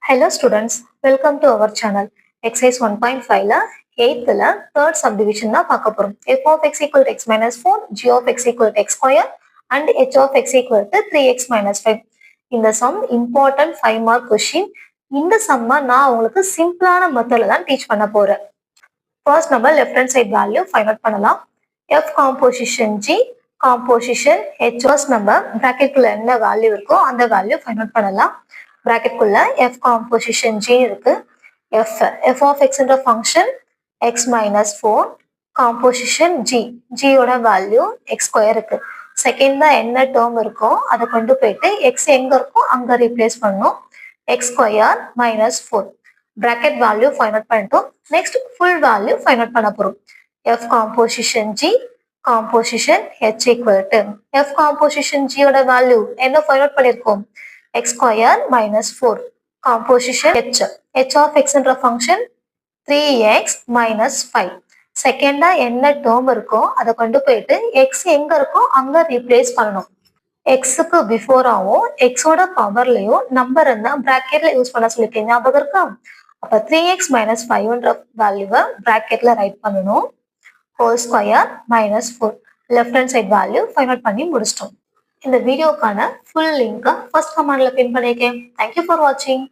Hello students, welcome to our channel. Exercise 1.5 ல 8th ல third subdivision தான் பார்க்க போறோம். f of x equal to x minus 4, g of x equal to x square and h of x equal to 3x minus 5. இந்த sum important 5 mark question. இந்த sum நான் உங்களுக்கு சிம்பிளான மெத்தட்ல தான் டீச் பண்ண போறேன். First நம்ம left hand side value find out பண்ணலாம். f composition g composition h first நம்ம bracket குள்ள என்ன வேல்யூ இருக்கோ அந்த வேல்யூ find out பண்ணலாம். bracket குள்ள f composition g இருக்கு. f of x என்ற function x minus 4 composition g ஓட வேல்யூ x square இருக்கு. செகண்ட் தான் என்ன டேர்ம் இருக்கோ அதை கொண்டு போயிட்டு x எங்க இருக்கோ அங்க ரீப்ளேஸ் பண்ணணும். x square minus 4 bracket value find out பண்ணிட்டோம். next full value find out பண்ண போறோம். f composition g composition h equal to f composition g ஓட வேல்யூ என்ன find out பண்ணிருக்கோம் x square minus 4 composition h of x என்ற function 3x minus 5 செகண்டா என்ன term இருக்கோ அதை கொண்டு போயிட்டு x எங்க இருக்கோ அங்க ரீப்ளேஸ் பண்ணணும். எக்ஸுக்கு பிஃபோராவும் எக்ஸோட பவர்லயும் நம்பர் இருந்தா பிராக்கெட்ல யூஸ் பண்ண சொல்லிருக்கேன், ஞாபகம் இருக்கா? அப்ப 3x minus 5ன்ற வேல்யூவை பிராக்கெட்ல ரைட் பண்ணணும். Whole square minus 4 left hand side value find out பண்ணி முடிச்சிட்டோம். இந்த வீடியோக்கான ஃபுல் லிங்க் ஃபர்ஸ்ட் கமெண்ட்ல பின் பண்ணிருக்கேன். தேங்க்யூ ஃபார் வாட்சிங்.